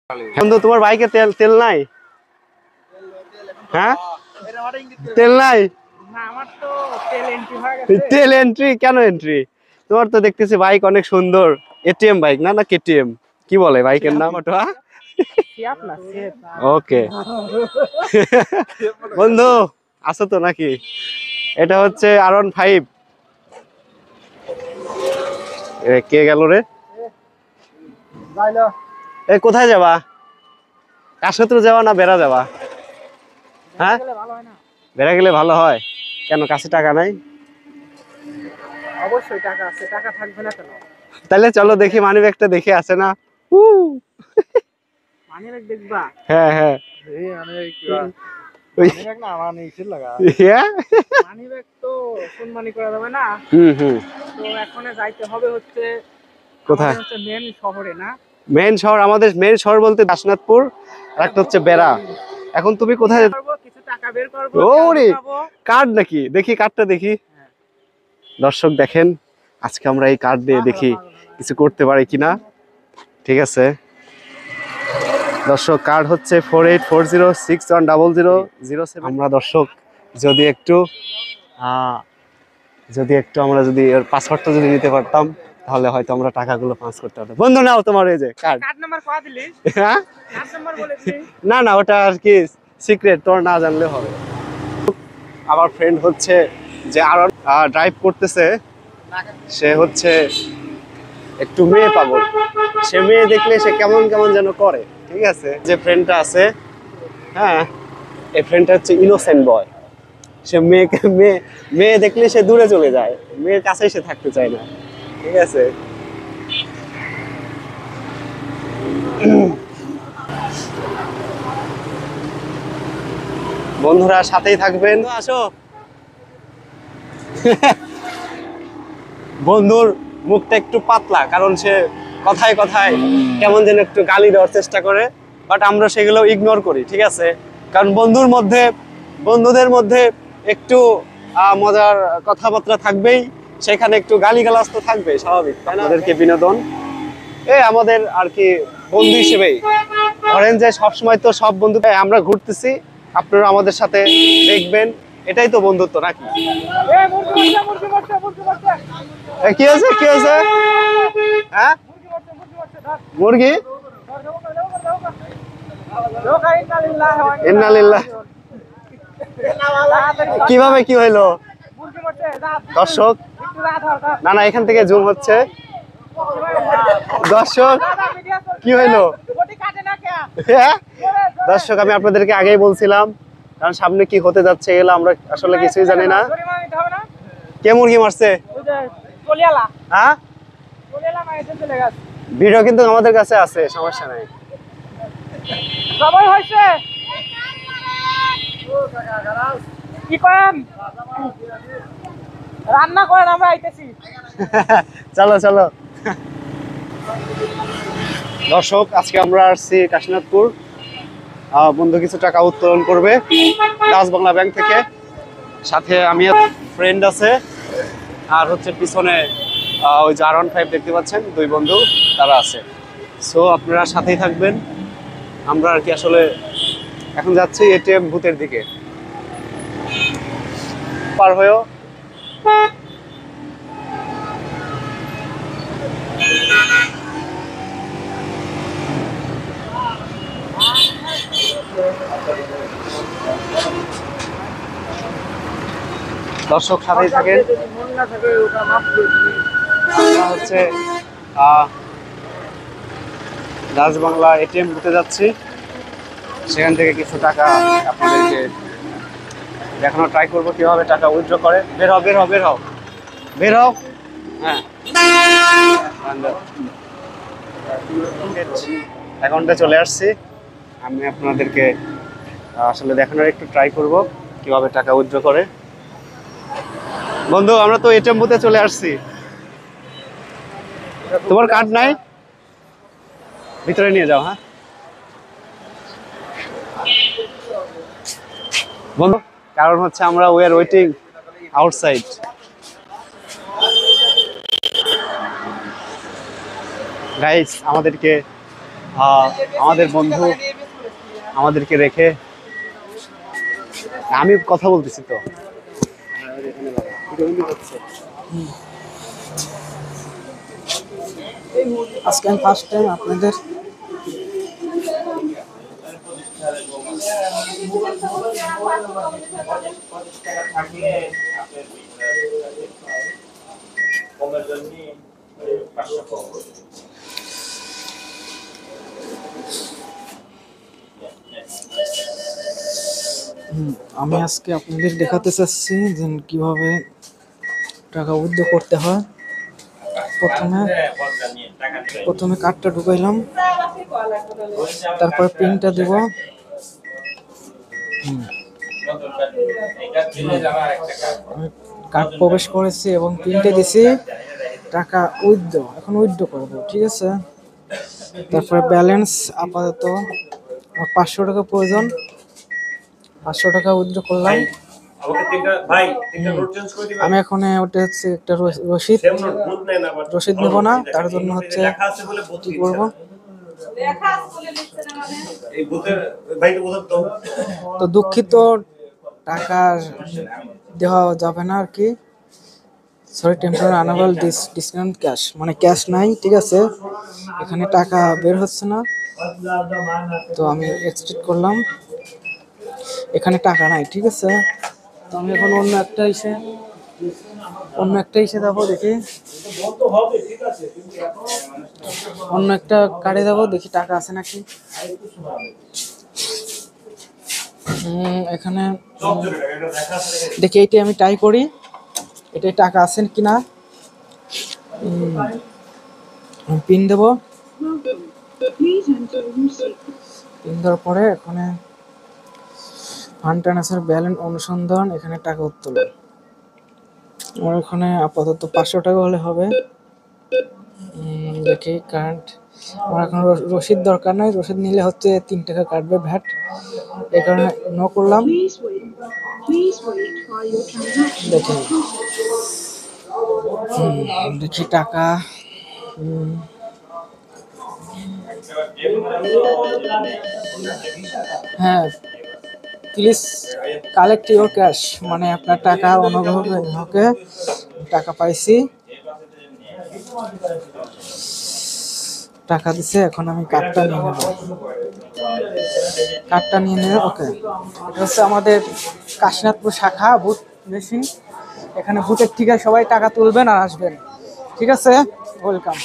বন্ধু তোমার বাইকে তেল তেল নাই? হ্যাঁ তেল নাই? তেল এন্ট্রি কেন এন্ট্রি? তোমার তো দেখতেছি বাইক অনেক সুন্দর, এটিএম বাইক না না কেটিএম কি বলে বাইকের নাম ওটা? ওকে বন্ধু আছো তো নাকি? এটা হচ্ছে R15। কে গেল রে? এ কোথায় যাবা? কাশত্র যাওয়া না বেড়া যাবা? হ্যাঁ বেড়া গেলে ভালো হয় কেন? কাছে টাকা নাই? অবশ্যই টাকা আছে, টাকা থাকবে না কেন? তাহলে চলো দেখি মানি ব্যাগটা দেখে আছে না? মানি ব্যাগ দেখবা? হ্যাঁ হ্যাঁ মানি ব্যাগ তো সম্মানী করা যাবে না। তো এখন যাইতে হবে হচ্ছে কোথায়? হচ্ছে মেন শহরে না? মেন শহর? আমাদের মেন শহর বলতে দাসনাথপুর, আর একটা হচ্ছে বেড়া। এখন তুমি কোথায়? কিছু টাকা বের করব। ওরে কার্ড নাকি? দেখি কার্ডটা দেখি। দর্শক দেখেন আজকে আমরা এই কার্ড দিয়ে দেখি কিছু করতে পারি কিনা। ঠিক আছে দর্শক, কার্ড হচ্ছে 4840610007। আমরা দর্শক যদি একটু আমরা যদি এর পাসওয়ার্ডটা যদি নিতে পারতাম তাহলে হয়তো আমরা টাকাগুলো পাস করতে পারতাম। বন্ধু নাও তোমার এই যে কার্ড। কার্ড নাম্বার কত দিলি? হ্যাঁ কার্ড নাম্বার বলে দিলি? না না ওটা আর কি সিক্রেট, তোর না জানলে হবে। আমার ফ্রেন্ড হচ্ছে যে আরো ড্রাইভ করতেছে, সে হচ্ছে একটু মেয়ে পাগল। সে মেয়ে দেখলে সে কেমন কেমন যেন করে। ঠিক আছে, যে ফ্রেন্ডটা আছে, হ্যাঁ এই ফ্রেন্ডটা হচ্ছে ইনোসেন্ট বয়। সে মেয়ে দেখলে সে দূরে চলে যায়, মেয়ের কাছেই সে থাকতে চায় না। ঠিক আছে বন্ধুরা সাথেই থাকবেন। আসো বন্ধুর মুখটা একটু পাতলা, কারণ সে কথায় কথায় কেমন যেন একটু গালি দেওয়ার চেষ্টা করে, বাট আমরা সেগুলো ইগনোর করি। ঠিক আছে, কারণ বন্ধুদের মধ্যে একটু মজার কথাবার্তা থাকবেই, সেখানে একটু গালিগালাজ তো থাকবে, স্বাভাবিক। আমাদেরকে বিনোদন আমাদের আর কি বন্ধু হিসেবেই ধরেন যে সবসময় তো সব বন্ধু আমরা ঘুরতেছি, আপনারা আমাদের সাথে দেখবেন, এটাই তো বন্ধুত্ব নাকি? কি হয়েছে কি হয়েছে? হ্যাঁ মুরগি? ইন্নালিল্লাহ। কিভাবে কি হইলো দর্শক? না না এখান থেকে জুম হচ্ছে। দর্শক কি হইলো? দর্শক আমি আপনাদেরকে আগেই বলছিলাম, কারণ সামনে কি হতে যাচ্ছে এগুলো আমরা আসলে কিছুই জানি না। কে মুরগি মারছে? হ্যাঁ ভিডিও কিন্তু আমাদের কাছে আছে, সমস্যা নাই। সবাই হয়েছে কি করেন? রান্না করেন, আমরা আইতেছি। চলো চলো দর্শক, আজকে আমরা আসছি কাশীনাথপুর। বন্ধু কিছু টাকা উত্তোলন করবে ডাচ বাংলা ব্যাংক থেকে, সাথে আমি ফ্রেন্ড আছে, আর হচ্ছে পিছনে ওই যে R15 দেখতে পাচ্ছেন, দুই বন্ধু তারা আছে। সো আপনারা সাথেই থাকবেন। আমরা আর কি আসলে এখন যাচ্ছি এটিএম বুথের দিকে। পার হয়েও দর্শক সাথেই থাকেন। আমরা হচ্ছে ডাচ বাংলা এটিএম বুথে যাচ্ছি, সেখান থেকে কিছু টাকা আপনাদেরকে দেখানোর ট্রাই করবো কিভাবে টাকা উইথড্র করে। বের হও বের হও বের হও বের হও। হ্যাঁ অ্যাকাউন্টে চলে আসছি। আমি আপনাদেরকে আসলে দেখানোর একটু ট্রাই করব কিভাবে টাকা উইথড্র করে। বন্ধু আমরা তো এটিএম বুথে চলে আসছি। তোমার কার্ড নাই? ভিতরে নিয়ে যাও। হ্যাঁ বন্ধু, কারণ হচ্ছে আমরা we are waiting outside. Guys আমাদেরকে আমাদের বন্ধু আমাদেরকে রেখে, আমি কথা বলতেছি তো। আজকে আমি ফার্স্ট টাইম আপনাদের আমি আজকে আপনাদের দেখাতে চাচ্ছি যে কিভাবে টাকা উইথড্র করতে হয়। প্রথমে কার্ডটা ঢুকাইলাম, তারপর পিনটা দেব। কার্ড প্রবেশ করেছি এবং পিনটা দিছি, টাকা উইথড্র, এখন উইথড্র করবো, ঠিক আছে। তারপরে ব্যালেন্স আপাতত আমার 500 টাকা প্রয়োজন, 500 টাকা উইথড্র করলাম। আমি এখন ওটা হচ্ছে একটা রসিদ নেব না, তার জন্য হচ্ছে কি করবো, তো দুঃখিত টাকা দেওয়া যাবে না আর কি। Sorry, temporary unavailable discount cash, মানে ক্যাশ নাই, ঠিক আছে, এখানে টাকা বের হচ্ছে না। তো আমি এক্সটেন্ড করলাম, এখানে টাকা নাই, ঠিক আছে। তো আমি এখন অন্য একটা ইসে যাবো, দেখি অন্য একটা কার্ডে যাবো, দেখি টাকা আছে নাকি। এখানে দেখি এইটাই আমি ট্রাই করি, এটাই টাকা আছে কিনা। পিন দেব, পিন দেওয়ার পরে এখানে ফান্ড ট্রান্সফার ব্যালেন্স অনুসন্ধান, এখানে টাকা উত্তোলন। আমার এখানে আপাতত 500 টাকা হলে হবে। দেখি কারেন্ট, আমার এখন রসিদ দরকার নাই, রসিদ নিলে হচ্ছে 3 টাকা কাটবে ভ্যাট, এই কারণে নো করলাম। দেখি দেখি টাকা, হ্যাঁ, প্লিজ কালেক্ট ইউর ক্যাশ, মানে আপনার টাকা অনুগ্রহ করে টাকা পাইছি, টাকা দিছে। এখন আমি কার্ডটা নিয়ে নেব, ওকে। এটা হচ্ছে আমাদের কাশীনাথপুর শাখা বুথ মেশিন, এখানে বুথের ঠিকায় সবাই টাকা তুলবেন আর আসবেন, ঠিক আছে, ওয়েলকাম।